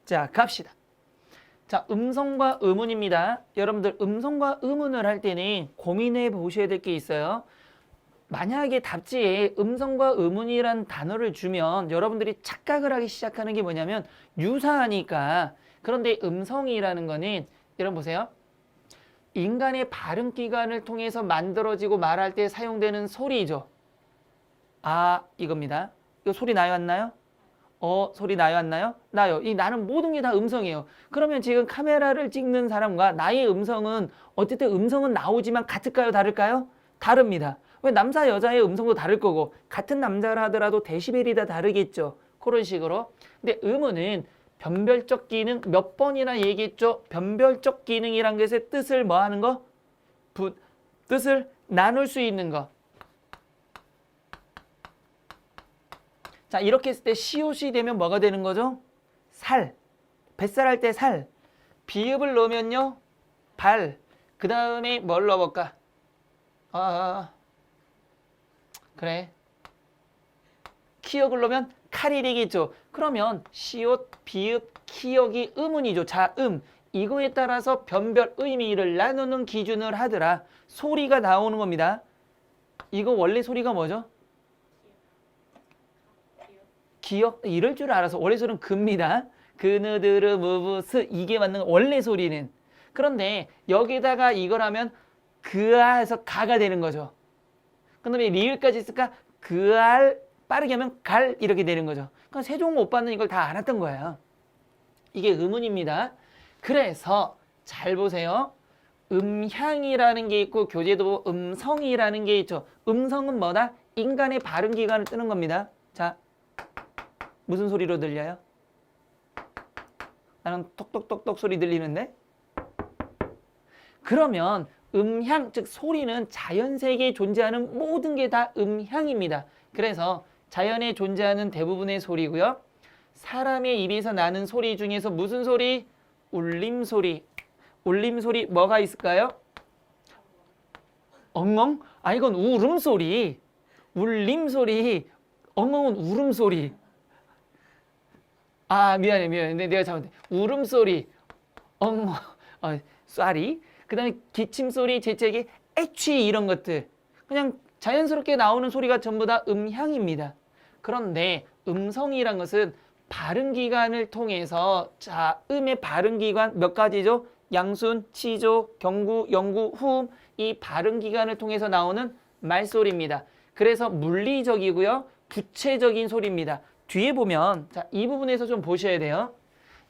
자, 갑시다. 자, 음성과 의문입니다. 여러분들 음성과 의문을 할 때는 고민해 보셔야 될 게 있어요. 만약에 답지에 음성과 의문이란 단어를 주면 여러분들이 착각을 하기 시작하는 게 뭐냐면 유사하니까. 그런데 음성이라는 거는 여러분 보세요. 인간의 발음기관을 통해서 만들어지고 말할 때 사용되는 소리죠. 아, 이겁니다. 이거 소리 나요, 안 나요? 소리 나요, 안 나요? 나요. 이 나는 모든 게 다 음성이에요. 그러면 지금 카메라를 찍는 사람과 나의 음성은 어쨌든 음성은 나오지만 같을까요, 다를까요? 다릅니다. 왜 남자, 여자의 음성도 다를 거고 같은 남자라 하더라도 데시벨이 다 다르겠죠. 그런 식으로. 근데 음은 변별적 기능 몇 번이나 얘기했죠? 변별적 기능이란 것의 뜻을 뭐 하는 거? 뜻을 나눌 수 있는 거. 자, 이렇게 했을 때 시옷이 되면 뭐가 되는 거죠? 살. 뱃살 할 때 살. 비읍을 넣으면요. 발. 그 다음에 뭘 넣어볼까? 그래. 키역을 넣으면 칼이 되겠죠. 그러면 시옷, 비읍, 키역이 음운이죠. 자음. 이거에 따라서 변별 의미를 나누는 기준을 하더라. 소리가 나오는 겁니다. 이거 원래 소리가 뭐죠? 기억 이럴 줄 알아서 원래 소리는 급니다. 그느드르 무브스 이게 맞는 원래 소리는. 그런데 여기다가 이걸 하면 그아 해서 가가 되는 거죠. 그다음에 리을까지 있을까? 그알 빠르게 하면 갈 이렇게 되는 거죠. 그러니까 세종 오빠는 이걸 다 알았던 거예요. 이게 음운입니다. 그래서 잘 보세요. 음향이라는 게 있고 교재도 음성이라는 게 있죠. 음성은 뭐다? 인간의 발음 기관을 뜨는 겁니다. 자. 무슨 소리로 들려요? 나는 톡톡톡톡 소리 들리는데? 그러면 음향, 즉 소리는 자연 세계에 존재하는 모든 게 다 음향입니다. 그래서 자연에 존재하는 대부분의 소리고요. 사람의 입에서 나는 소리 중에서 무슨 소리? 울림소리. 울림소리 뭐가 있을까요? 엉엉? 아, 이건 울음소리. 울림소리. 엉엉은 울음소리. 아, 미안해. 근데 내가 잘못해. 울음소리, 쏘리. 그 다음에 기침소리, 재채기, 애취 이런 것들. 그냥 자연스럽게 나오는 소리가 전부 다 음향입니다. 그런데 음성이란 것은 발음기관을 통해서 자, 음의 발음기관 몇 가지죠? 양순, 치조, 경구, 영구, 후음 이 발음기관을 통해서 나오는 말소리입니다. 그래서 물리적이고요. 구체적인 소리입니다. 뒤에 보면 자, 이 부분에서 좀 보셔야 돼요.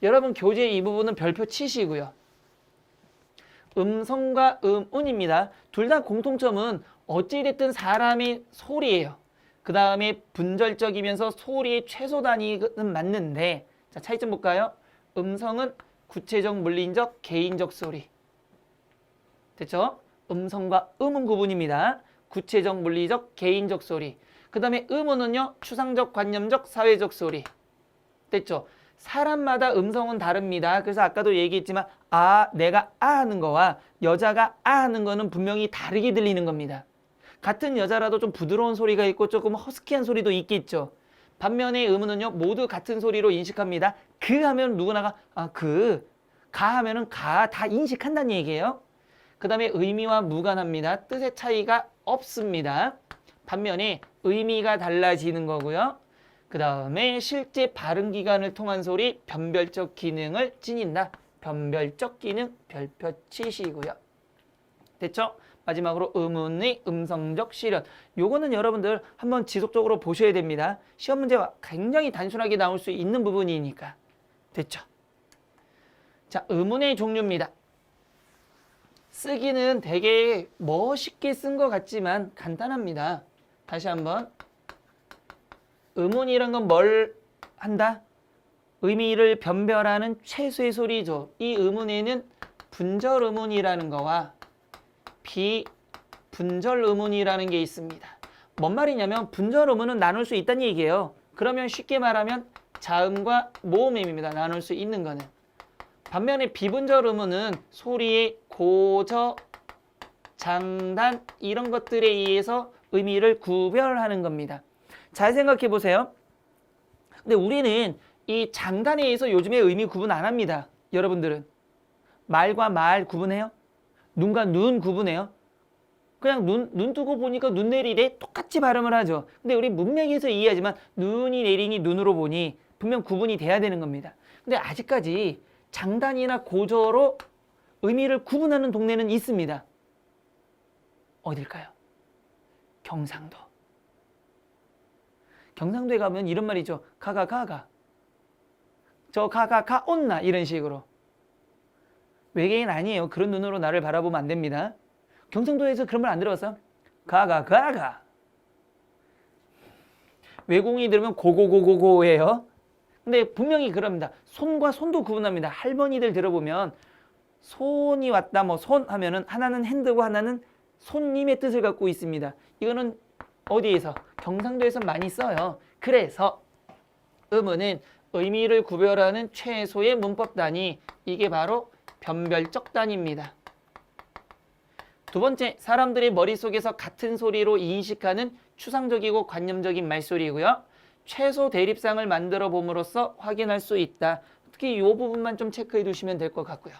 여러분 교재 이 부분은 별표 치시고요. 음성과 음운입니다. 둘 다 공통점은 어찌됐든 사람의 소리예요. 그 다음에 분절적이면서 소리의 최소 단위는 맞는데 자, 차이점 볼까요? 음성은 구체적, 물리적, 개인적 소리. 됐죠? 음성과 음운 구분입니다. 구체적, 물리적, 개인적 소리. 그 다음에 음운은요. 추상적, 관념적, 사회적 소리. 됐죠? 사람마다 음성은 다릅니다. 그래서 아까도 얘기했지만 내가 하는 거와 여자가 하는 거는 분명히 다르게 들리는 겁니다. 같은 여자라도 좀 부드러운 소리가 있고 조금 허스키한 소리도 있겠죠. 반면에 음운은요. 모두 같은 소리로 인식합니다. 그 하면 누구나가 가 하면은 가 다 인식한다는 얘기예요. 그 다음에 의미와 무관합니다. 뜻의 차이가 없습니다. 반면에 의미가 달라지는 거고요. 그 다음에 실제 발음기관을 통한 소리 변별적 기능을 지닌다. 변별적 기능 별표 치시고요. 됐죠? 마지막으로 음운의 음성적 실현. 요거는 여러분들 한번 지속적으로 보셔야 됩니다. 시험 문제가 굉장히 단순하게 나올 수 있는 부분이니까. 됐죠? 자, 음운의 종류입니다. 쓰기는 되게 멋있게 쓴 것 같지만 간단합니다. 다시 한번. 음운이란 건 뭘 한다? 의미를 변별하는 최소의 소리죠. 이 음운에는 분절 음운이라는 거와 비분절 음운이라는 게 있습니다. 뭔 말이냐면 분절 음운은 나눌 수 있다는 얘기예요. 그러면 쉽게 말하면 자음과 모음음입니다. 나눌 수 있는 거는. 반면에 비분절 음운은 소리의 고저, 장단 이런 것들에 의해서 의미를 구별하는 겁니다. 잘 생각해 보세요. 근데 우리는 이 장단에 의해서 요즘에 의미 구분 안 합니다. 여러분들은 말과 말 구분해요? 눈과 눈 구분해요? 그냥 눈 뜨고 보니까 눈 내리래 똑같이 발음을 하죠. 근데 우리 문맥에서 이해하지만 눈이 내리니 눈으로 보니 분명 구분이 돼야 되는 겁니다. 근데 아직까지 장단이나 고저로 의미를 구분하는 동네는 있습니다. 어딜까요? 경상도. 경상도에 가면 이런 말이죠. 가가. 저 가가 온나 이런 식으로. 외계인 아니에요. 그런 눈으로 나를 바라보면 안 됩니다. 경상도에서 그런 말 안 들어봤어? 가가. 외국인이 들으면 고고고고고예요. 근데 분명히 그럽니다. 손과 손도 구분합니다. 할머니들 들어보면 손이 왔다 뭐 손 하면은 하나는 핸드고 하나는 손님의 뜻을 갖고 있습니다. 이거는 어디에서? 경상도에서 많이 써요. 그래서 음은 의미를 구별하는 최소의 문법 단위, 이게 바로 변별적 단위입니다. 두 번째, 사람들의 머릿속에서 같은 소리로 인식하는 추상적이고 관념적인 말소리고요. 최소 대립상을 만들어 봄으로써 확인할 수 있다. 특히 이 부분만 좀 체크해 두시면 될 것 같고요.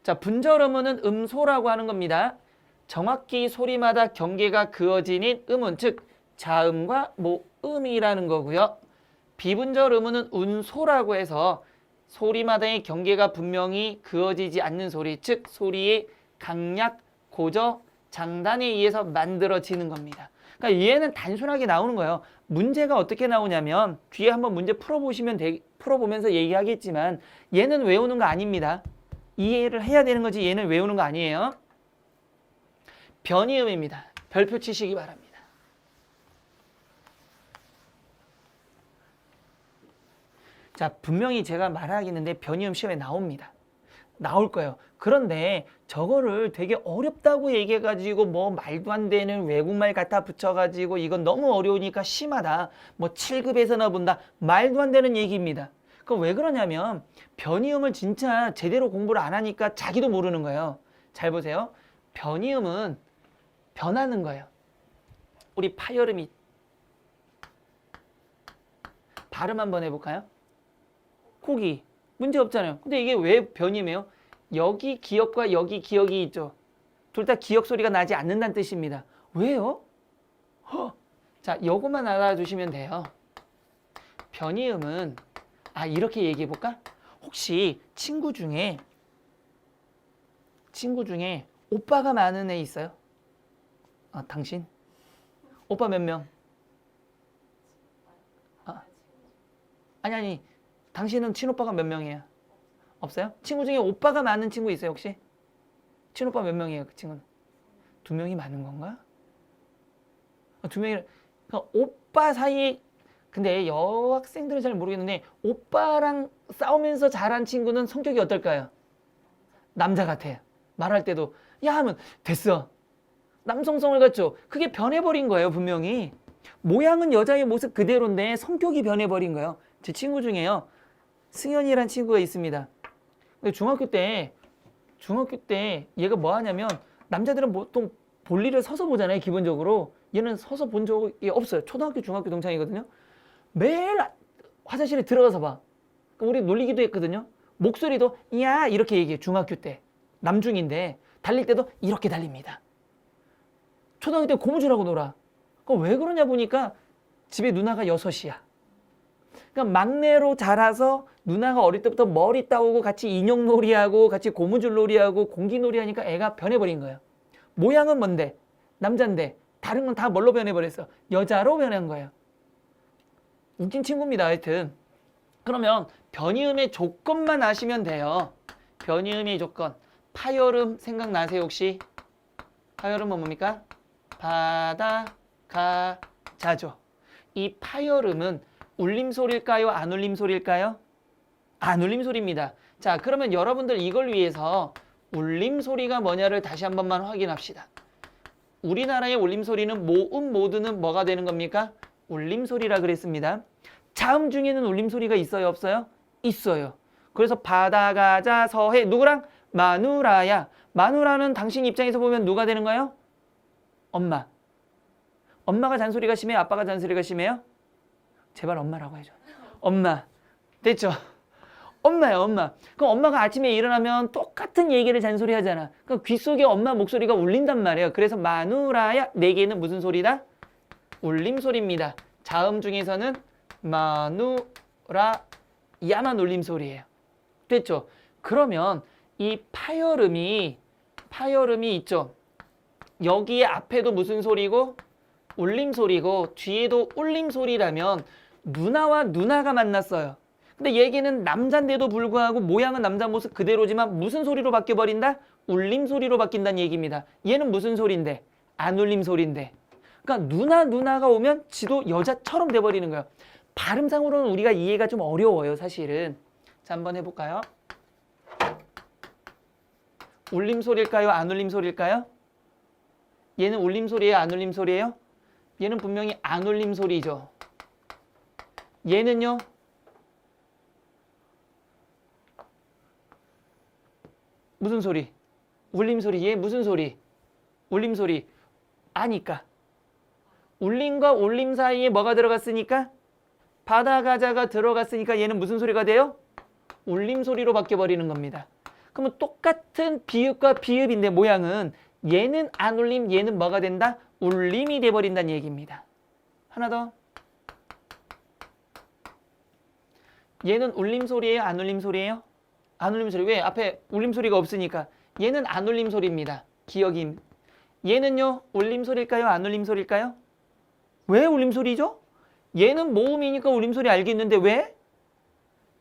자, 분절 음은 음소라고 하는 겁니다. 정확히 소리마다 경계가 그어지는 음은, 즉 자음과 모음이라는 거고요. 비분절 음은 운소라고 해서 소리마다의 경계가 분명히 그어지지 않는 소리, 즉 소리의 강약, 고저, 장단에 의해서 만들어지는 겁니다. 그러니까 얘는 단순하게 나오는 거예요. 문제가 어떻게 나오냐면 뒤에 한번 문제 풀어보면서 얘기하겠지만 얘는 외우는 거 아닙니다. 이해를 해야 되는 거지 얘는 외우는 거 아니에요. 변이음입니다. 별표 치시기 바랍니다. 자, 분명히 제가 말하겠는데 변이음 시험에 나옵니다. 나올 거예요. 그런데 저거를 되게 어렵다고 얘기해가지고 뭐 말도 안 되는 외국말 갖다 붙여가지고 이건 너무 어려우니까 심하다. 뭐 7급에서나 본다. 말도 안 되는 얘기입니다. 그럼 왜 그러냐면 변이음을 진짜 제대로 공부를 안 하니까 자기도 모르는 거예요. 잘 보세요. 변이음은 변하는 거예요. 우리 파열음이 발음 한번 해볼까요? 고기 문제 없잖아요. 근데 이게 왜 변이에요? 여기 기역과 여기 기역이 있죠. 둘 다 기역 소리가 나지 않는다는 뜻입니다. 왜요? 자, 요것만 알아두시면 돼요. 변이음은 이렇게 얘기해 볼까? 혹시 친구 중에 오빠가 많은 애 있어요? 당신? 오빠 몇 명? 아니 당신은 친오빠가 몇 명이에요? 없어요? 친구 중에 오빠가 많은 친구 있어요 혹시? 친오빠 몇 명이에요 그 친구는? 2명이 많은 건가? 2명이 그러니까 오빠 사이에 근데 여학생들은 잘 모르겠는데 오빠랑 싸우면서 자란 친구는 성격이 어떨까요? 남자 같아요. 말할 때도 야 하면 됐어. 남성성을 갖죠. 그게 변해버린 거예요 분명히. 모양은 여자의 모습 그대로인데 성격이 변해버린 거예요. 제 친구 중에요. 승현이란 친구가 있습니다. 근데 중학교 때 얘가 뭐 하냐면 남자들은 보통 볼일을 서서 보잖아요 기본적으로. 얘는 서서 본 적이 없어요. 초등학교 중학교 동창이거든요. 매일 화장실에 들어가서 봐. 우리 놀리기도 했거든요. 목소리도 야 이렇게 얘기해. 중학교 때 남중인데 달릴 때도 이렇게 달립니다. 초등학교 때 고무줄하고 놀아. 왜 그러냐 보니까 집에 누나가 6이야. 그러니까 막내로 자라서 누나가 어릴 때부터 머리 따오고 같이 인형놀이하고 같이 고무줄놀이하고 공기놀이 하니까 애가 변해버린 거예요. 모양은 뭔데? 남잔데 다른 건 다 뭘로 변해버렸어? 여자로 변한 거예요. 웃긴 친구입니다. 하여튼 그러면 변이음의 조건만 아시면 돼요. 변이음의 조건. 파열음 생각나세요 혹시? 파열음은 뭡니까? 바다, 가, 자죠. 이 파열음은 울림소리일까요? 안 울림소리일까요? 안 울림소리입니다. 자, 그러면 여러분들 이걸 위해서 울림소리가 뭐냐를 다시 한 번만 확인합시다. 우리나라의 울림소리는 모음 모두는 뭐가 되는 겁니까? 울림소리라 그랬습니다. 자음 중에는 울림소리가 있어요? 없어요? 있어요. 그래서 바다, 가자, 서해 누구랑? 마누라야. 마누라는 당신 입장에서 보면 누가 되는 거예요? 엄마. 엄마가 잔소리가 심해요? 아빠가 잔소리가 심해요? 제발 엄마라고 해줘. 엄마. 됐죠? 엄마야, 엄마. 그럼 엄마가 아침에 일어나면 똑같은 얘기를 잔소리 하잖아. 그럼 귓속에 엄마 목소리가 울린단 말이에요. 그래서 마누라야, 내게는 무슨 소리다? 울림소리입니다. 자음 중에서는 마누라야만 울림소리예요. 됐죠? 그러면 이 파열음이 있죠. 여기에 앞에도 무슨 소리고? 울림소리고 뒤에도 울림소리라면 누나와 누나가 만났어요. 근데 얘기는 남잔데도 불구하고 모양은 남자 모습 그대로지만 무슨 소리로 바뀌어버린다? 울림소리로 바뀐다는 얘기입니다. 얘는 무슨 소리인데? 안 울림소리인데. 그러니까 누나가 오면 지도 여자처럼 돼버리는 거예요. 발음상으로는 우리가 이해가 좀 어려워요, 사실은. 자, 한번 해볼까요? 울림소리일까요? 안 울림소리일까요? 얘는 울림소리예요? 안 울림소리예요? 얘는 분명히 안 울림소리죠. 얘는요? 무슨 소리? 울림소리. 얘 무슨 소리? 울림소리. 아니까. 울림과 울림 사이에 뭐가 들어갔으니까? 바다가자가 들어갔으니까 얘는 무슨 소리가 돼요? 울림소리로 바뀌어버리는 겁니다. 그러면 똑같은 비읍과 비읍인데 모양은 얘는 안 울림, 얘는 뭐가 된다? 울림이 돼버린다는 얘기입니다. 하나 더. 얘는 울림소리예요? 안 울림소리예요? 안 울림소리. 왜? 앞에 울림소리가 없으니까. 얘는 안 울림소리입니다. 기억임. 얘는요? 울림소리일까요? 안 울림소리일까요? 왜 울림소리죠? 얘는 모음이니까 울림소리 알겠는데 왜?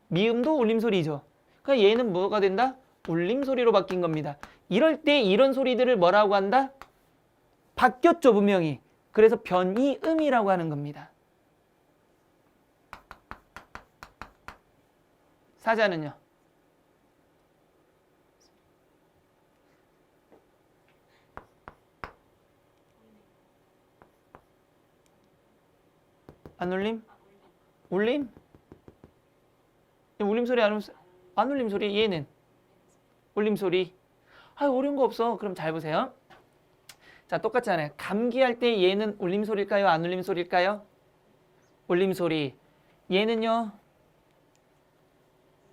미음도 울림소리죠. 그러니까 얘는 뭐가 된다? 울림소리로 바뀐 겁니다. 이럴 때 이런 소리들을 뭐라고 한다? 바뀌었죠, 분명히. 그래서 변이음이라고 하는 겁니다. 사자는요? 안 울림? 울림? 울림소리 안 울림소리? 안 울림소리. 얘는? 울림소리. 어려운 거 없어. 그럼 잘 보세요. 자, 똑같잖아요. 감기할 때 얘는 울림소리일까요? 안 울림소리일까요? 울림소리. 얘는요?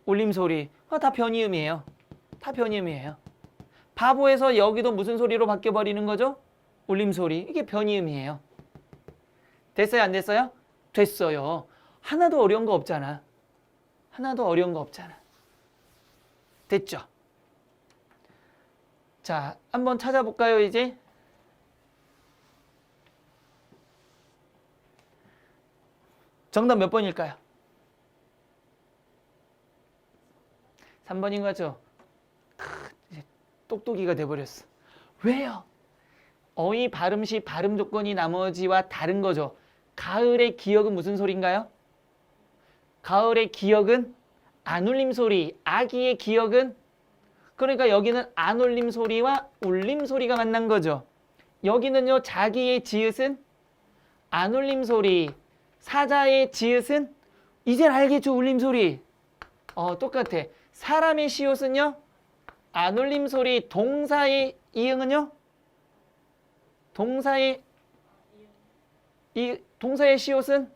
울림소리. 다 변이음이에요. 다 변이음이에요. 바보에서 여기도 무슨 소리로 바뀌어버리는 거죠? 울림소리. 이게 변이음이에요. 됐어요? 안 됐어요? 됐어요. 하나도 어려운 거 없잖아. 하나도 어려운 거 없잖아. 됐죠? 자, 한번 찾아볼까요, 이제? 정답 몇 번일까요? 3번인 거죠? 이제 똑똑이가 돼버렸어. 왜요? 어휘 발음시 발음 조건이 나머지와 다른 거죠. 가을의 기억은 무슨 소리인가요? 가을의 기억은 안 울림 소리. 아기의 기억은 그러니까 여기는 안 울림 소리와 울림 소리가 만난 거죠. 여기는요, 자기의 지읒은 안 울림 소리. 사자의 지읒은 이젠 알겠죠, 울림 소리. 똑같아. 사람의 시옷은요, 안 울림 소리. 동사의 이응은요, 동사의 시옷은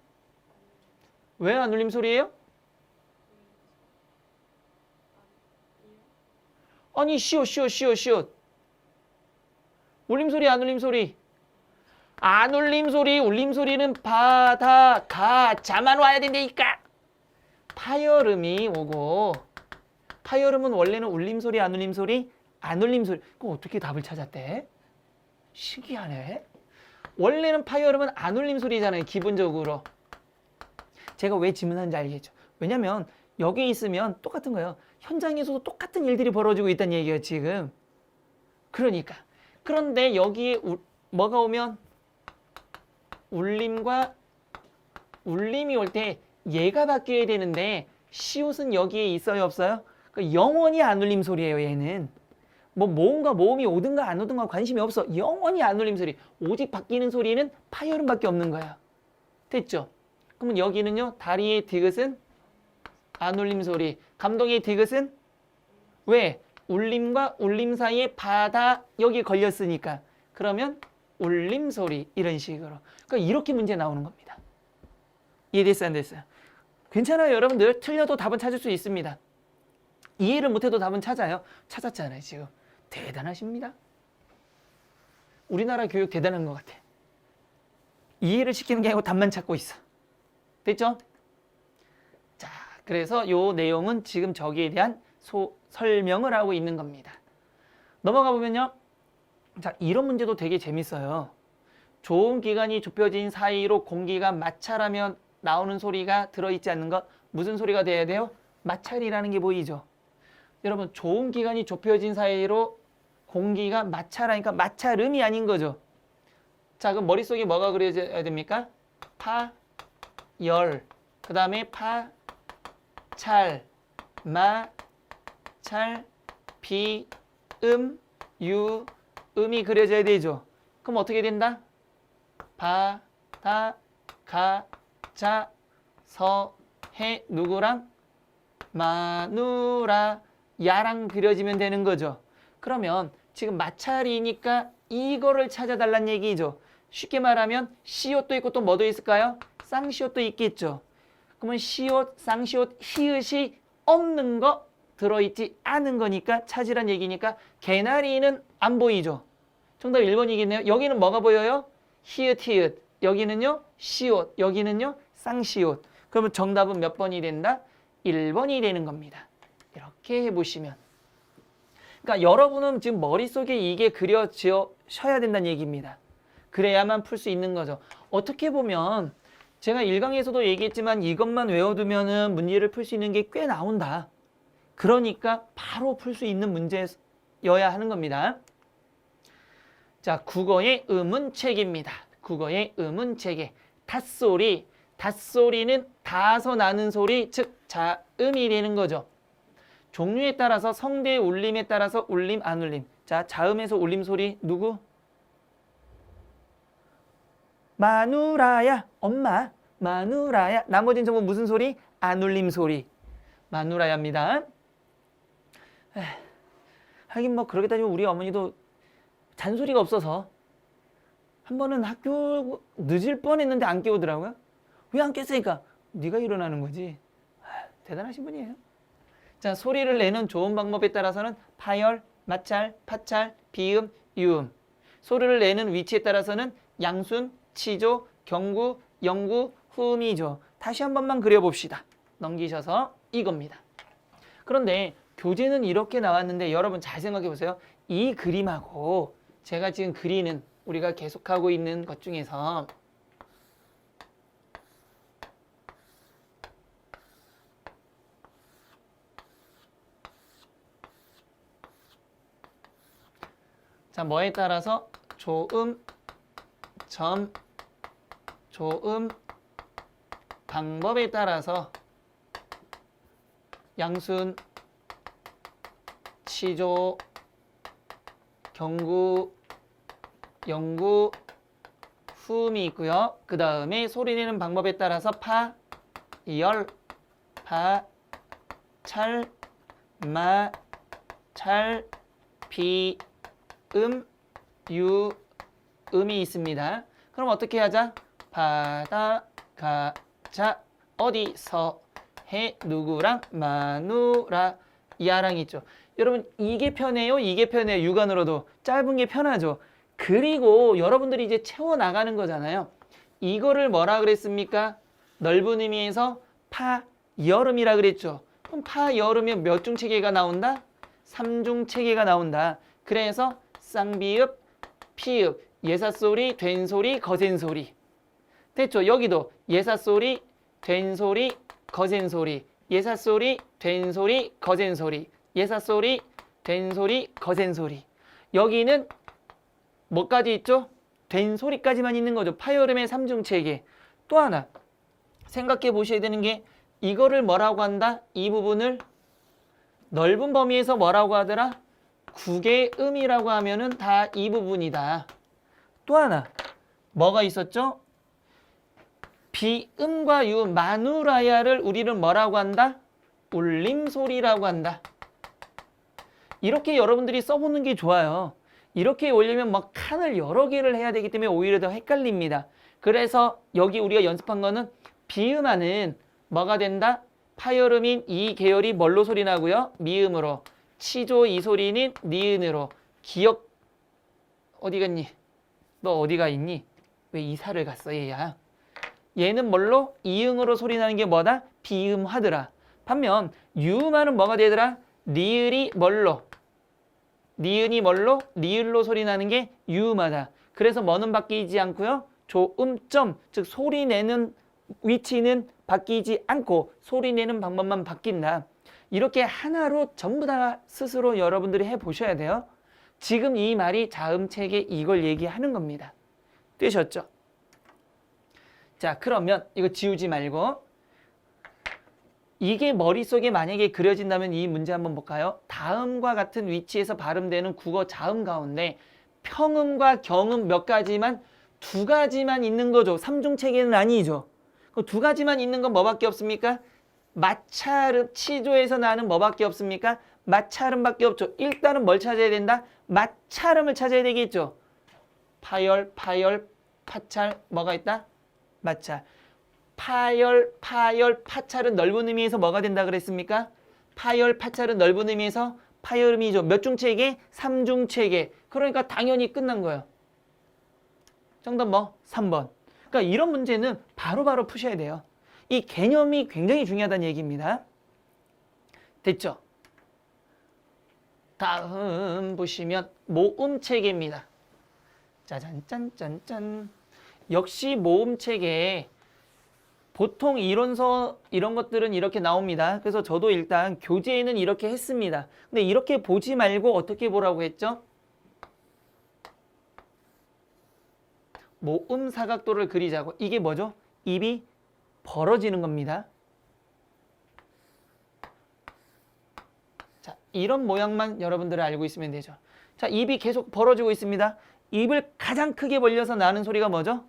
왜 안 울림 소리예요? 아니, 시옷. 울림 소리, 안 울림 소리. 안 울림 소리, 울림 소리는 바다, 가, 자만 와야 된다니까. 파열음이 오고, 파열음은 원래는 울림 소리, 안 울림 소리? 안 울림 소리. 그럼 어떻게 답을 찾았대? 신기하네. 원래는 파열음은 안 울림 소리잖아요, 기본적으로. 제가 왜 질문하는지 알겠죠? 왜냐면 여기 있으면 똑같은 거예요. 현장에서도 똑같은 일들이 벌어지고 있다는 얘기예요, 지금. 그러니까. 그런데 여기에 뭐가 오면 울림과 울림이 올 때 얘가 바뀌어야 되는데 시옷은 여기에 있어요, 없어요? 그러니까 영원히 안 울림 소리예요, 얘는. 뭐 모음과 모음이 오든가 안 오든가 관심이 없어. 영원히 안 울림 소리. 오직 바뀌는 소리는 파열음밖에 없는 거야. 됐죠? 그러면 여기는요, 다리의 디귿은 안 울림 소리. 감독의 디귿은 왜? 울림과 울림 사이에 바다 여기 걸렸으니까. 그러면 울림 소리 이런 식으로. 그러니까 이렇게 문제 나오는 겁니다. 이해됐어요, 안 됐어요? 괜찮아요. 여러분들 틀려도 답은 찾을 수 있습니다. 이해를 못해도 답은 찾아요. 찾았잖아요. 지금 대단하십니다. 우리나라 교육 대단한 것 같아. 이해를 시키는 게 아니고 답만 찾고 있어. 됐죠? 자, 그래서 요 내용은 지금 저기에 대한 설명을 하고 있는 겁니다. 넘어가 보면요. 자, 이런 문제도 되게 재밌어요. 좋은 기관이 좁혀진 사이로 공기가 마찰하면 나오는 소리가 들어있지 않는 것. 무슨 소리가 돼야 돼요? 마찰이라는 게 보이죠? 여러분, 좋은 기관이 좁혀진 사이로 공기가 마찰하니까 마찰음이 아닌 거죠. 자, 그럼 머릿속에 뭐가 그려져야 됩니까? 파, 열, 그 다음에 파, 찰, 마, 찰, 비, 유, 음이 그려져야 되죠. 그럼 어떻게 된다? 바, 다, 가, 자, 서, 해, 누구랑? 마누라, 야랑 그려지면 되는 거죠. 그러면 지금 마찰이니까 이거를 찾아달란 얘기죠. 쉽게 말하면 시옷도 있고 또 뭐도 있을까요? 쌍시옷도 있겠죠. 그러면 시옷, 쌍시옷, 히읗이 없는 거, 들어있지 않은 거니까 찾으란 얘기니까 개나리는 안 보이죠. 정답 1번이겠네요. 여기는 뭐가 보여요? 히읗, 히읗. 여기는요? 시옷. 여기는요? 쌍시옷. 그러면 정답은 몇 번이 된다? 1번이 되는 겁니다. 이렇게 해보시면. 그러니까 여러분은 지금 머릿속에 이게 그려져야 된다는 얘기입니다. 그래야만 풀 수 있는 거죠. 어떻게 보면 제가 1강에서도 얘기했지만 이것만 외워두면은 문제를 풀 수 있는 게 꽤 나온다. 그러니까 바로 풀 수 있는 문제여야 하는 겁니다. 자, 국어의 의문체계입니다. 국어의 의문체계. 닷소리. 닷소리는 다서 나는 소리, 즉 자음이 되는 거죠. 종류에 따라서 성대의 울림에 따라서 울림, 안 울림. 자, 자음에서 울림 소리 누구? 마누라야, 엄마. 마누라야. 나머지는 전부 무슨 소리? 안 울림 소리. 마누라야입니다. 하긴 뭐 그러게 따지면 우리 어머니도 잔소리가 없어서 한 번은 학교 늦을 뻔했는데 안 깨우더라고요. 왜 안 깼으니까? 네가 일어나는 거지. 대단하신 분이에요. 자, 소리를 내는 좋은 방법에 따라서는 파열, 마찰, 파찰, 비음, 유음. 소리를 내는 위치에 따라서는 양순, 치조, 경구, 영구, 후음이죠. 다시 한 번만 그려봅시다. 넘기셔서 이겁니다. 그런데 교재는 이렇게 나왔는데 여러분 잘 생각해 보세요. 이 그림하고 제가 지금 그리는 우리가 계속하고 있는 것 중에서 자, 뭐에 따라서 조음, 점, 조음, 방법에 따라서 양순, 치조, 경구, 영구, 후음이 있고요. 그 다음에 소리 내는 방법에 따라서 파, 열, 파, 찰, 마, 찰, 비, 유, 음이 있습니다. 그럼 어떻게 하자? 바다, 가자, 어디서, 해, 누구랑, 마누라, 야랑 있죠. 여러분 이게 편해요? 이게 편해요? 육안으로도 짧은 게 편하죠. 그리고 여러분들이 이제 채워나가는 거잖아요. 이거를 뭐라 그랬습니까? 넓은 의미에서 파여름이라 그랬죠. 그럼 파여름이면 몇 중 체계가 나온다? 3중 체계가 나온다. 그래서 쌍비읍, 피읍, 예사소리, 된소리, 거센소리. 됐죠? 여기도 예사소리, 된소리, 거센소리, 예사소리, 된소리, 거센소리, 예사소리, 된소리, 거센소리. 여기는 뭐까지 있죠? 된소리까지만 있는 거죠. 파여름의 3중 체계. 또 하나 생각해 보셔야 되는 게 이거를 뭐라고 한다? 이 부분을 넓은 범위에서 뭐라고 하더라? 국의 음이라고 하면은 다 이 부분이다. 또 하나 뭐가 있었죠? 비음과 유, 마누라야를 우리는 뭐라고 한다? 울림소리라고 한다. 이렇게 여러분들이 써보는 게 좋아요. 이렇게 올리면 막 칸을 여러 개를 해야 되기 때문에 오히려 더 헷갈립니다. 그래서 여기 우리가 연습한 거는 비음하는 뭐가 된다? 파열음인 이 계열이 뭘로 소리 나고요? 미음으로. 치조 이 소리는 니은으로. 기억 어디 갔니? 너 어디가 있니? 왜 이사를 갔어 얘야? 얘는 뭘로? 이응으로 소리 나는 게 뭐다? 비음하더라. 반면 유음하는 뭐가 되더라? 니을이 뭘로? 니은이 뭘로? 니을로 소리 나는 게 유음하다. 그래서 뭐는 바뀌지 않고요. 조음점, 즉 소리 내는 위치는 바뀌지 않고 소리 내는 방법만 바뀐다. 이렇게 하나로 전부 다 스스로 여러분들이 해보셔야 돼요. 지금 이 말이 자음책에 이걸 얘기하는 겁니다. 되셨죠? 자, 그러면 이거 지우지 말고 이게 머릿속에 만약에 그려진다면 이 문제 한번 볼까요? 다음과 같은 위치에서 발음되는 국어 자음 가운데 평음과 경음 몇 가지만 두 가지만 있는 거죠. 삼중체계는 아니죠. 그 두 가지만 있는 건 뭐밖에 없습니까? 마찰음, 치조에서 나는 뭐밖에 없습니까? 마찰음밖에 없죠. 일단은 뭘 찾아야 된다? 마찰음을 찾아야 되겠죠. 파열, 파열, 파찰 뭐가 있다? 마찰. 파열, 파열, 파찰은 넓은 의미에서 뭐가 된다 그랬습니까? 파열, 파찰은 넓은 의미에서 파열음이죠. 몇 중체계? 삼중체계. 그러니까 당연히 끝난 거예요. 정답 뭐? 3번. 그러니까 이런 문제는 바로바로 푸셔야 돼요. 이 개념이 굉장히 중요하다는 얘기입니다. 됐죠? 다음 보시면 모음체계입니다. 짜잔짠짠짠. 역시 모음체계 보통 이론서 이런 것들은 이렇게 나옵니다. 그래서 저도 일단 교재에는 이렇게 했습니다. 근데 이렇게 보지 말고 어떻게 보라고 했죠? 모음 사각도를 그리자고. 이게 뭐죠? 입이 벌어지는 겁니다. 자, 이런 모양만 여러분들은 알고 있으면 되죠. 자, 입이 계속 벌어지고 있습니다. 입을 가장 크게 벌려서 나는 소리가 뭐죠?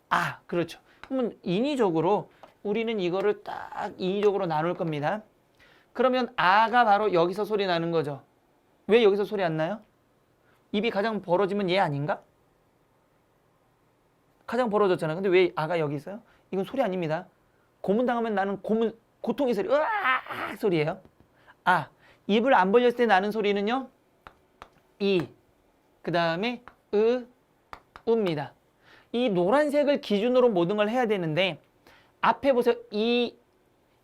아, 그렇죠. 그러면 인위적으로 우리는 이거를 딱 인위적으로 나눌 겁니다. 그러면 아가 바로 여기서 소리 나는 거죠. 왜 여기서 소리 안 나요? 입이 가장 벌어지면 얘 아닌가? 가장 벌어졌잖아요. 근데 왜 아가 여기 있어요? 이건 소리 아닙니다. 고문당하면 나는 고통의 소리, 으악 소리예요. 아, 입을 안 벌렸을 때 나는 소리는요. 이, 그 다음에 우입니다. 이 노란색을 기준으로 모든 걸 해야 되는데 앞에 보세요. 이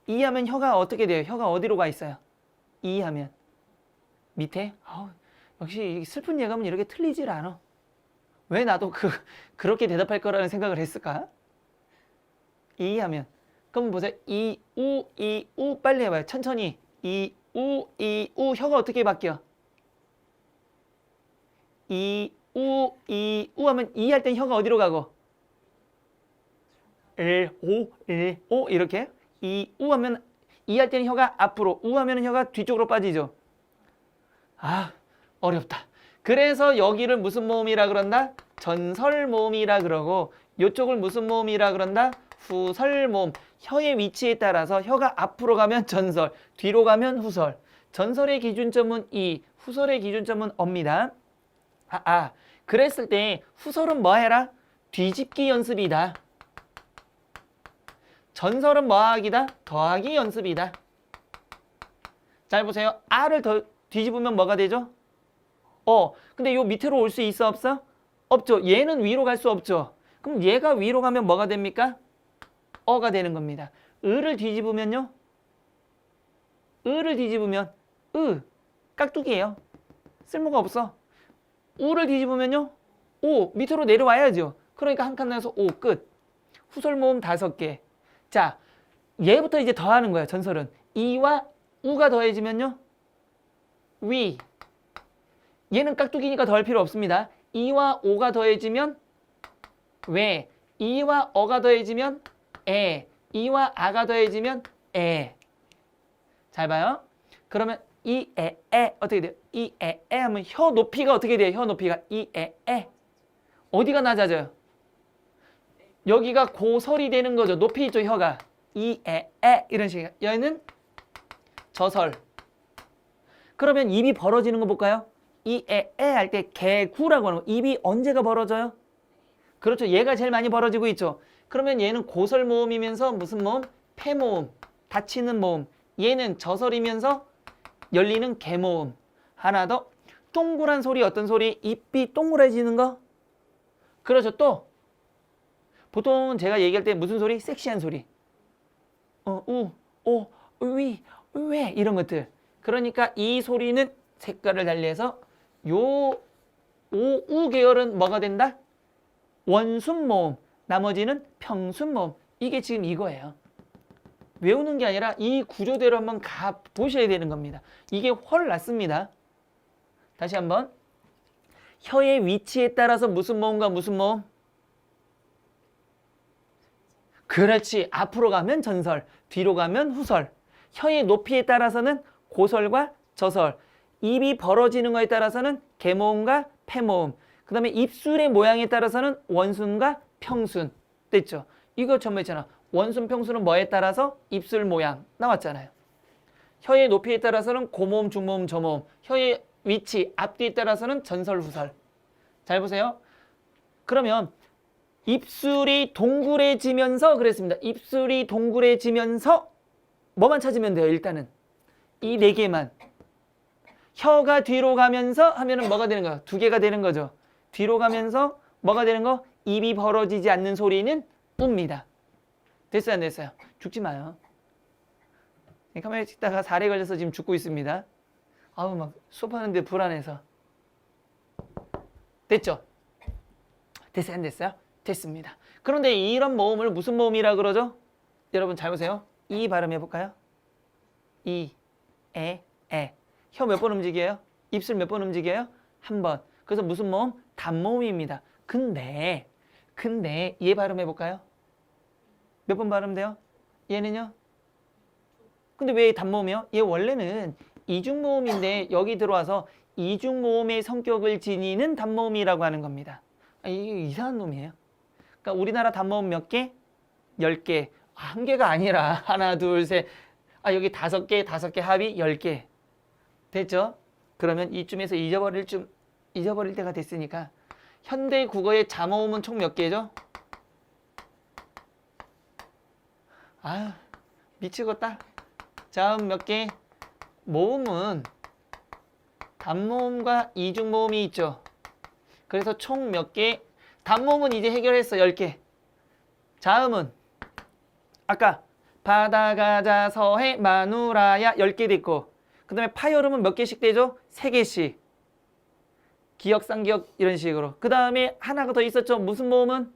하면 혀가 어떻게 돼요? 혀가 어디로 가 있어요? 이 하면 밑에? 역시 슬픈 예감은 이렇게 틀리질 않아. 왜 나도 그렇게 대답할 거라는 생각을 했을까? 이 하면 그럼 보세요. 이, 우 빨리 해봐요. 천천히. 이, 우 혀가 어떻게 바뀌어? 이, 우 하면 이 할 땐 혀가 어디로 가고? 오 이렇게. 이, 우 하면 이 할 때는 혀가 앞으로, 우 하면 혀가 뒤쪽으로 빠지죠. 아, 어렵다. 그래서 여기를 무슨 모음이라 그런다? 전설 모음이라 그러고 이쪽을 무슨 모음이라 그런다? 후설 모음. 혀의 위치에 따라서 혀가 앞으로 가면 전설, 뒤로 가면 후설. 전설의 기준점은 이, 후설의 기준점은 어입니다. 그랬을 때 후설은 뭐 해라? 뒤집기 연습이다. 전설은 뭐 하기다? 더하기 연습이다. 잘 보세요. 아를 더 뒤집으면 뭐가 되죠? 근데 요 밑으로 올 수 있어 없어? 없죠. 얘는 위로 갈 수 없죠. 그럼 얘가 위로 가면 뭐가 됩니까? 어가 되는 겁니다. 을을 뒤집으면요? 을을 뒤집으면 깍두기예요. 쓸모가 없어. 우를 뒤집으면요? 오 밑으로 내려와야죠. 그러니까 한 칸 나서 오 끝. 후설 모음 5개. 자, 얘부터 이제 더하는 거야. 전설은 이와 우가 더해지면요? 위. 얘는 깍두기니까 더할 필요 없습니다. 이와 오가 더해지면 왜. 이와 어가 더해지면 에. 이와 아가 더해지면 에. 잘 봐요. 그러면 이, 에 어떻게 돼요? 이, 에 하면 혀 높이가 어떻게 돼요? 혀 높이가 이, 에. 어디가 낮아져요? 여기가 고설이 되는 거죠. 높이 있죠, 혀가. 이, 에 이런 식이에요. 얘는 저설. 그러면 입이 벌어지는 거 볼까요? 이, 에 할 때 개구라고 하는 거. 입이 언제가 벌어져요? 그렇죠. 얘가 제일 많이 벌어지고 있죠. 그러면 얘는 고설 모음이면서 무슨 모음? 폐모음, 닫히는 모음. 얘는 저설이면서 열리는 개모음. 하나 더. 동그란 소리 어떤 소리? 입이 동그래지는 거? 그렇죠. 또 보통 제가 얘기할 때 무슨 소리? 섹시한 소리. 우, 오, 위, 왜 이런 것들. 그러니까 이 소리는 색깔을 달리해서 요 오, 우 계열은 뭐가 된다? 원순모음. 나머지는 평순모음. 이게 지금 이거예요. 외우는 게 아니라 이 구조대로 한번 가 보셔야 되는 겁니다. 이게 훨 낫습니다. 다시 한번. 혀의 위치에 따라서 무슨 모음과 무슨 모음? 그렇지. 앞으로 가면 전설, 뒤로 가면 후설. 혀의 높이에 따라서는 고설과 저설. 입이 벌어지는 거에 따라서는 개모음과 폐모음. 그 다음에 입술의 모양에 따라서는 원순과 평순. 됐죠? 이거 전부 있잖아. 원순, 평순은 뭐에 따라서? 입술 모양. 나왔잖아요. 혀의 높이에 따라서는 고모음, 중모음, 저모음. 혀의 위치, 앞뒤에 따라서는 전설, 후설. 잘 보세요. 그러면 입술이 동그래지면서 그랬습니다. 입술이 동그래지면서 뭐만 찾으면 돼요? 일단은 이 네 개만. 혀가 뒤로 가면서 하면은 뭐가 되는 거야? 두 개가 되는 거죠. 뒤로 가면서 뭐가 되는 거? 입이 벌어지지 않는 소리는 우입니다. 됐어요? 안 됐어요? 죽지 마요. 카메라 찍다가 살에 걸려서 지금 죽고 있습니다. 아우 막 수업하는데 불안해서. 됐죠? 됐어요? 안 됐어요? 됐습니다. 그런데 이런 모음을 무슨 모음이라 그러죠? 여러분 잘 보세요. 이 발음해 볼까요? 이, 에. 혀 몇 번 움직여요? 입술 몇 번 움직여요? 한 번. 그래서 무슨 모음? 단모음입니다. 근데 얘 발음해 볼까요? 몇 번 발음돼요? 얘는요? 근데 왜 단모음이요? 얘 원래는 이중모음인데 여기 들어와서 이중모음의 성격을 지니는 단모음이라고 하는 겁니다. 이게 이상한 놈이에요. 그러니까 우리나라 단모음 몇 개? 10개. 한 개가 아니라 하나, 둘, 셋. 여기 5개 합이 10개. 됐죠? 그러면 이쯤에서 잊어버릴 때가 됐으니까 현대 국어의 자모음은 총 몇 개죠? 아유 미치겠다. 자음 몇 개? 모음은 단모음과 이중모음이 있죠. 그래서 총 몇 개? 단모음은 이제 해결했어. 10개. 자음은 아까 바다 가자 서해 마누라야 10개 됐고, 그 다음에 파여름은 몇 개씩 되죠? 3개씩. 기역, 쌍기역 이런 식으로. 그 다음에 하나가 더 있었죠. 무슨 모음은?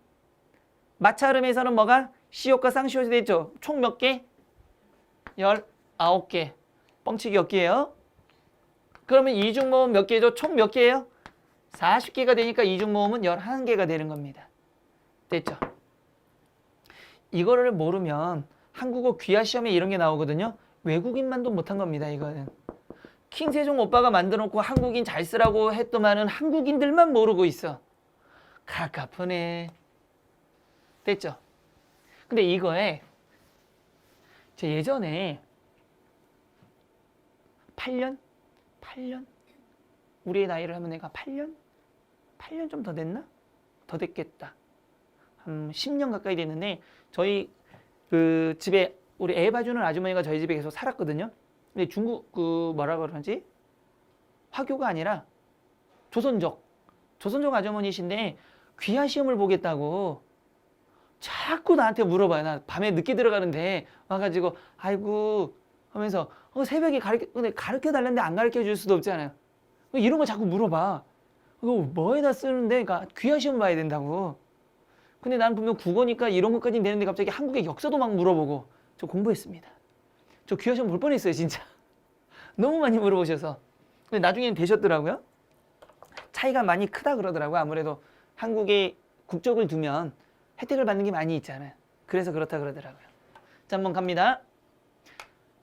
마찰음에서는 뭐가? 시옷과 쌍시옷이 됐죠. 총 몇 개? 19개. 뻥치기 없기예요. 그러면 이중모음 몇 개죠? 총 몇 개예요? 40개가 되니까 이중모음은 11개가 되는 겁니다. 됐죠? 이거를 모르면 한국어 귀화 시험에 이런 게 나오거든요. 외국인만도 못한 겁니다. 이거는. 킹세종 오빠가 만들어놓고 한국인 잘 쓰라고 했더만은 한국인들만 모르고 있어. 가깝네. 됐죠? 근데 이거에 제 예전에 8년? 우리의 나이를 하면 내가 8년 좀 더 됐나? 더 됐겠다. 한 10년 가까이 됐는데 저희 그 집에 우리 애 봐주는 아주머니가 저희 집에 계속 살았거든요. 근데 중국 그 뭐라 그러지? 화교가 아니라 조선족 아주머니신데 귀화 시험을 보겠다고 자꾸 나한테 물어봐요. 나 밤에 늦게 들어가는데 와가지고 아이고 하면서 새벽에 가르쳐 달라는데 안 가르쳐 줄 수도 없잖아요. 이런 거 자꾸 물어봐. 이거 뭐에다 쓰는데? 그러니까 귀화 시험 봐야 된다고. 근데 난 분명 국어니까 이런 것까지는 되는데 갑자기 한국의 역사도 막 물어보고. 저 공부했습니다. 저 귀화 시험 볼 뻔했어요 진짜. 너무 많이 물어보셔서. 근데 나중에는 되셨더라고요. 차이가 많이 크다 그러더라고요. 아무래도 한국에 국적을 두면 혜택을 받는 게 많이 있잖아요. 그래서 그렇다 그러더라고요. 자, 한번 갑니다.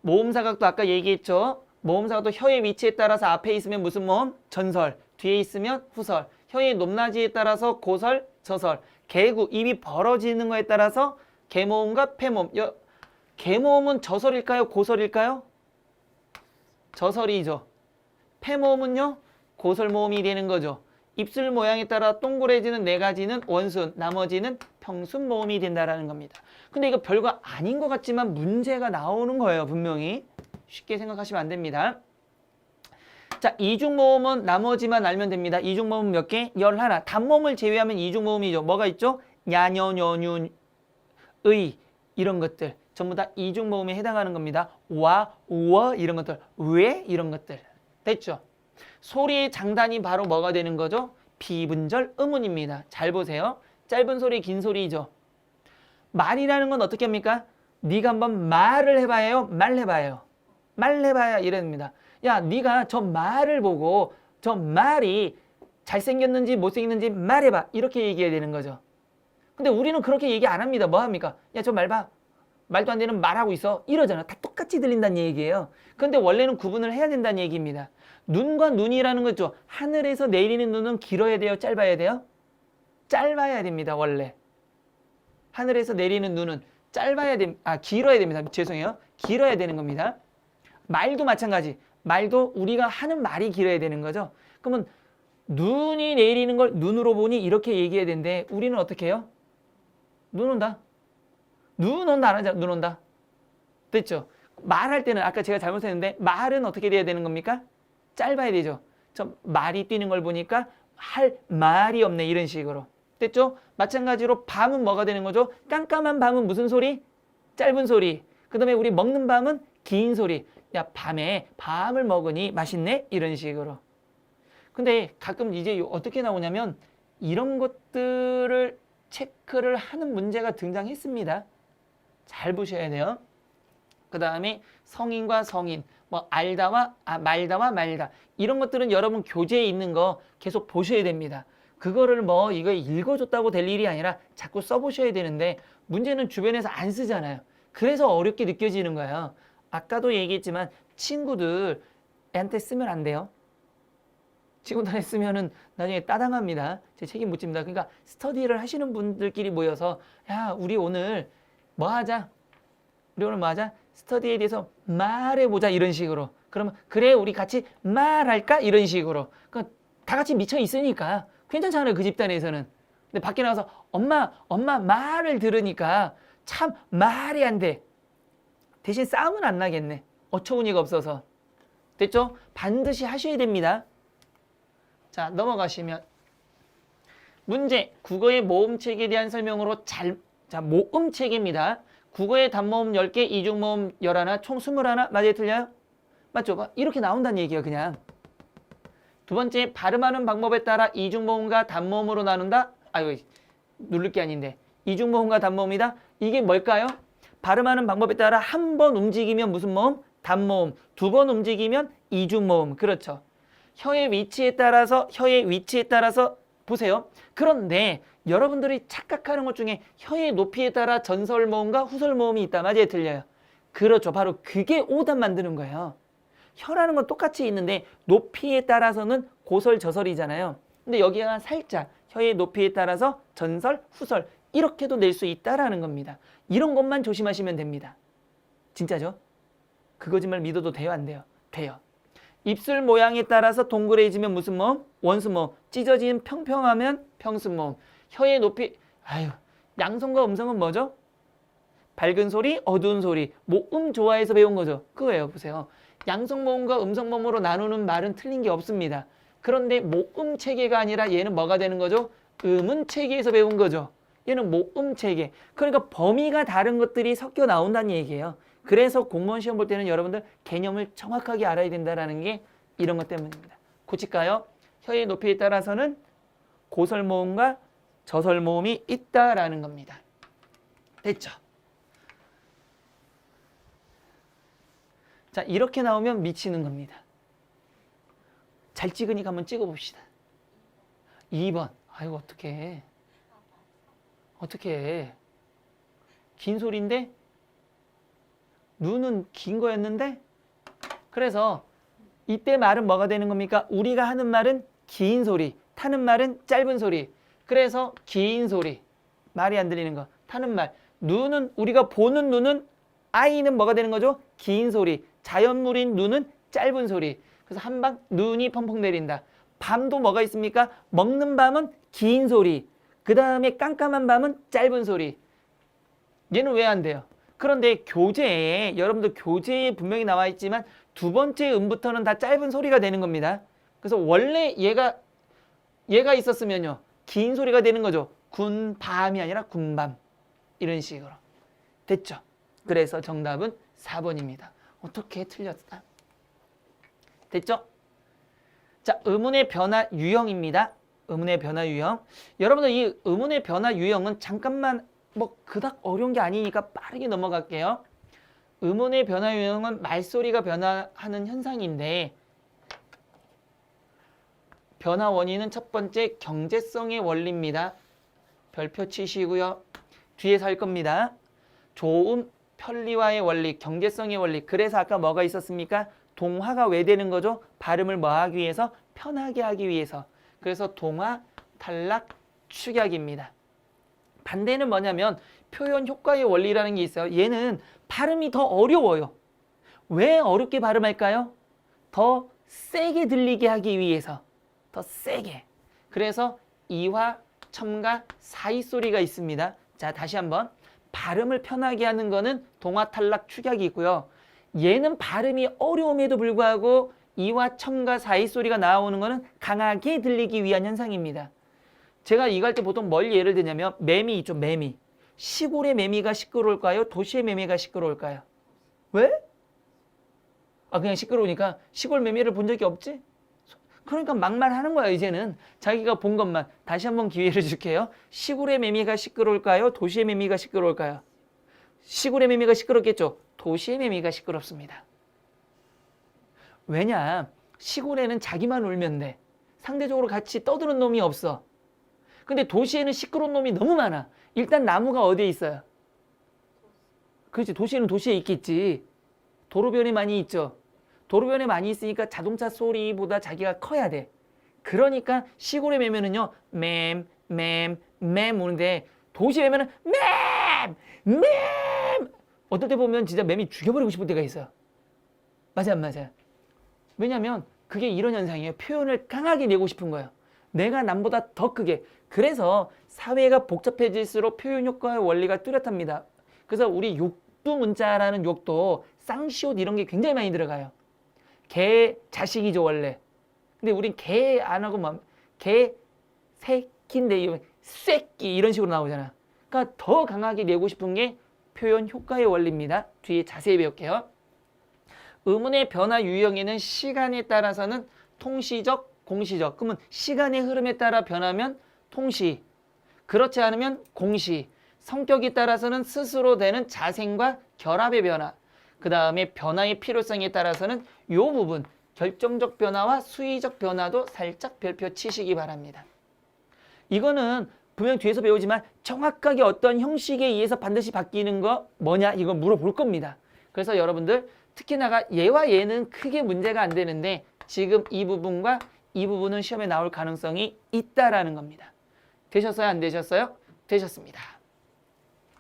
모음사각도 아까 얘기했죠. 모음사각도 혀의 위치에 따라서 앞에 있으면 무슨 모음? 전설. 뒤에 있으면 후설. 혀의 높낮이에 따라서 고설, 저설. 개구, 입이 벌어지는 거에 따라서 개모음과 폐모음. 개모음은 저설일까요? 고설일까요? 저설이죠. 폐모음은요? 고설모음이 되는 거죠. 입술 모양에 따라 동그래지는 네 가지는 원순, 나머지는 평순 모음이 된다라는 겁니다. 근데 이거 별거 아닌 것 같지만 문제가 나오는 거예요. 분명히. 쉽게 생각하시면 안 됩니다. 자, 이중모음은 나머지만 알면 됩니다. 이중모음 몇 개? 11. 단모음을 제외하면 이중모음이죠. 뭐가 있죠? 야, 녀, 녀, 뉴, 의 이런 것들 전부 다 이중모음에 해당하는 겁니다. 와, 우어 이런 것들, 왜 이런 것들. 됐죠? 소리의 장단이 바로 뭐가 되는 거죠? 비분절 음운입니다. 잘 보세요. 짧은 소리, 긴 소리죠. 말이라는 건 어떻게 합니까? 네가 한번 말을 해봐요, 말해봐요. 말해봐야 이랍니다. 야, 네가 저 말을 보고 저 말이 잘생겼는지 못생겼는지 말해봐. 이렇게 얘기해야 되는 거죠. 근데 우리는 그렇게 얘기 안 합니다. 뭐 합니까? 야, 저 말 봐. 말도 안 되는 말하고 있어. 이러잖아. 다 똑같이 들린다는 얘기예요. 근데 원래는 구분을 해야 된다는 얘기입니다. 눈과 눈이라는 거죠. 하늘에서 내리는 눈은 길어야 돼요? 짧아야 돼요? 짧아야 됩니다. 원래. 하늘에서 내리는 눈은 길어야 됩니다. 죄송해요. 길어야 되는 겁니다. 말도 마찬가지. 말도 우리가 하는 말이 길어야 되는 거죠. 그러면 눈이 내리는 걸 눈으로 보니 이렇게 얘기해야 되는데 우리는 어떻게 해요? 눈 온다. 눈 온다 안 하잖아. 눈 온다. 됐죠? 말할 때는 아까 제가 잘못했는데 말은 어떻게 돼야 되는 겁니까? 짧아야 되죠. 저 말이 뛰는 걸 보니까 할 말이 없네. 이런 식으로. 됐죠? 마찬가지로 밤은 뭐가 되는 거죠? 깜깜한 밤은 무슨 소리? 짧은 소리. 그 다음에 우리 먹는 밤은 긴 소리. 야, 밤에 밤을 먹으니 맛있네? 이런 식으로. 근데 가끔 이제 어떻게 나오냐면 이런 것들을 체크를 하는 문제가 등장했습니다. 잘 보셔야 돼요. 그 다음에 성인과 성인, 뭐 알다와 말다와 말다 이런 것들은 여러분 교재에 있는 거 계속 보셔야 됩니다. 그거를 뭐 이거 읽어줬다고 될 일이 아니라 자꾸 써보셔야 되는데 문제는 주변에서 안 쓰잖아요. 그래서 어렵게 느껴지는 거예요. 아까도 얘기했지만 친구들한테 쓰면 안 돼요. 친구들한테 쓰면은 나중에 따당합니다. 제 책임 못 집니다. 그러니까 스터디를 하시는 분들끼리 모여서 야, 우리 오늘 뭐 하자? 우리 오늘 뭐 하자? 스터디에 대해서 말해보자 이런 식으로. 그러면 그래 우리 같이 말할까? 이런 식으로. 그러니까 다 같이 미쳐 있으니까 괜찮잖아요. 그 집단에서는. 근데 밖에 나가서 엄마 말을 들으니까 참 말이 안 돼. 대신 싸움은 안 나겠네. 어처구니가 없어서. 됐죠? 반드시 하셔야 됩니다. 자, 넘어가시면 문제, 국어의 모음체계에 대한 설명으로 자, 모음체계입니다. 국어의 단모음 10개, 이중모음 11, 총 21. 맞아요? 틀려요? 맞죠? 이렇게 나온다는 얘기예요. 그냥. 두 번째, 발음하는 방법에 따라 이중모음과 단모음으로 나눈다. 아유, 누를 게 아닌데. 이중모음과 단모음이다. 이게 뭘까요? 발음하는 방법에 따라 한 번 움직이면 무슨 모음? 단모음. 두 번 움직이면 이중모음. 그렇죠. 혀의 위치에 따라서 보세요. 그런데 여러분들이 착각하는 것 중에 혀의 높이에 따라 전설모음과 후설모음이 있다. 맞아요? 틀려요? 그렇죠. 바로 그게 오답 만드는 거예요. 혀라는 건 똑같이 있는데 높이에 따라서는 고설, 저설이잖아요. 근데 여기가 살짝 혀의 높이에 따라서 전설, 후설 이렇게도 낼 수 있다라는 겁니다. 이런 것만 조심하시면 됩니다. 진짜죠? 그 거짓말 믿어도 돼요? 안 돼요? 돼요. 입술 모양에 따라서 동그래지면 무슨 모음? 원수모음. 찢어지면 평평하면 평수모음. 혀의 높이, 양성과 음성은 뭐죠? 밝은 소리, 어두운 소리. 모음 좋아해서 배운 거죠. 그거예요. 보세요. 양성모음과 음성모음으로 나누는 말은 틀린 게 없습니다. 그런데 모음 체계가 아니라 얘는 뭐가 되는 거죠? 음운 체계에서 배운 거죠. 얘는 모음 체계. 그러니까 범위가 다른 것들이 섞여 나온다는 얘기예요. 그래서 공무원 시험 볼 때는 여러분들 개념을 정확하게 알아야 된다는 게 이런 것 때문입니다. 고칠까요? 혀의 높이에 따라서는 고설모음과 저설모음이 있다라는 겁니다. 됐죠? 자, 이렇게 나오면 미치는 겁니다. 잘 찍으니까 한번 찍어봅시다. 2번. 아이고, 어떡해. 긴 소리인데 눈은 긴 거였는데 그래서 이때 말은 뭐가 되는 겁니까? 우리가 하는 말은 긴 소리, 타는 말은 짧은 소리. 그래서 긴 소리, 말이 안 들리는 거, 타는 말. 눈은 우리가 보는 눈은 아이는 뭐가 되는 거죠? 긴 소리. 자연물인 눈은 짧은 소리. 그래서 한방 눈이 펑펑 내린다. 밤도 뭐가 있습니까? 먹는 밤은 긴 소리, 그 다음에 깜깜한 밤은 짧은 소리. 얘는 왜 안 돼요? 그런데 교재에, 여러분들 교재에 분명히 나와 있지만 두 번째 음부터는 다 짧은 소리가 되는 겁니다. 그래서 원래 얘가 있었으면요, 긴 소리가 되는 거죠. 군밤이 아니라 군밤. 이런 식으로. 됐죠? 그래서 정답은 4번입니다. 어떻게 틀렸다? 됐죠? 자, 의문의 변화 유형입니다. 의문의 변화 유형. 여러분들 이 의문의 변화 유형은 잠깐만 뭐 그닥 어려운 게 아니니까 빠르게 넘어갈게요. 의문의 변화 유형은 말소리가 변화하는 현상인데 변화 원인은 첫 번째 경제성의 원리입니다. 별표 치시고요. 뒤에서 할 겁니다. 조음, 편리화의 원리, 경제성의 원리. 그래서 아까 뭐가 있었습니까? 동화가 왜 되는 거죠? 발음을 뭐 하기 위해서? 편하게 하기 위해서. 그래서 동화, 탈락, 축약입니다. 반대는 뭐냐면 표현 효과의 원리라는 게 있어요. 얘는 발음이 더 어려워요. 왜 어렵게 발음할까요? 더 세게 들리게 하기 위해서. 더 세게. 그래서 이화, 첨가, 사이 소리가 있습니다. 자, 다시 한번. 발음을 편하게 하는 거는 동화, 탈락, 축약이 있고요. 얘는 발음이 어려움에도 불구하고 이와 첨가, 사이 소리가 나오는 거는 강하게 들리기 위한 현상입니다. 제가 이거 할 때 보통 뭘 예를 들냐면 매미 있죠, 매미. 시골의 매미가 시끄러울까요? 도시의 매미가 시끄러울까요? 왜? 그냥 시끄러우니까. 시골 매미를 본 적이 없지? 그러니까 막말하는 거야, 이제는. 자기가 본 것만. 다시 한번 기회를 줄게요. 시골의 매미가 시끄러울까요? 도시의 매미가 시끄러울까요? 시골의 매미가 시끄럽겠죠? 도시의 매미가 시끄럽습니다. 왜냐? 시골에는 자기만 울면 돼. 상대적으로 같이 떠드는 놈이 없어. 근데 도시에는 시끄러운 놈이 너무 많아. 일단 나무가 어디에 있어요? 그렇지, 도시에는 도시에 있겠지. 도로변에 많이 있죠. 도로변에 많이 있으니까 자동차 소리보다 자기가 커야 돼. 그러니까 시골에 매면은요, 맴 우는데 도시에 매면은 맴! 어떨 때 보면 진짜 맴이 죽여버리고 싶을 때가 있어요. 맞아, 안 맞아요? 왜냐면 그게 이런 현상이에요. 표현을 강하게 내고 싶은 거예요. 내가 남보다 더 크게. 그래서 사회가 복잡해질수록 표현 효과의 원리가 뚜렷합니다. 그래서 우리 욕두 문자라는 욕도 쌍시옷 이런 게 굉장히 많이 들어가요. 개 자식이죠, 원래. 근데 우린 개 안 하고 막 개 새끼인데 새끼 이런 식으로 나오잖아. 그러니까 더 강하게 내고 싶은 게 표현 효과의 원리입니다. 뒤에 자세히 배울게요. 의문의 변화 유형에는 시간에 따라서는 통시적, 공시적. 그러면 시간의 흐름에 따라 변하면 통시, 그렇지 않으면 공시. 성격에 따라서는 스스로 되는 자생과 결합의 변화. 그 다음에 변화의 필요성에 따라서는 이 부분, 결정적 변화와 수위적 변화도 살짝 별표 치시기 바랍니다. 이거는 분명 뒤에서 배우지만 정확하게 어떤 형식에 의해서 반드시 바뀌는 거 뭐냐? 이거 물어볼 겁니다. 그래서 여러분들 특히나가 얘와 얘는 크게 문제가 안 되는데 지금 이 부분과 이 부분은 시험에 나올 가능성이 있다라는 겁니다. 되셨어요? 안 되셨어요? 되셨습니다.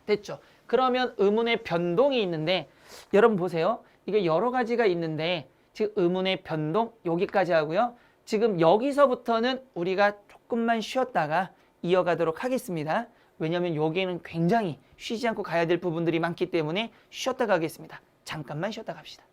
됐죠? 그러면 의문의 변동이 있는데 여러분 보세요. 이게 여러 가지가 있는데 지금 의문의 변동 여기까지 하고요. 지금 여기서부터는 우리가 조금만 쉬었다가 이어가도록 하겠습니다. 왜냐하면 여기에는 굉장히 쉬지 않고 가야 될 부분들이 많기 때문에 쉬었다 가겠습니다. 잠깐만 쉬었다 갑시다.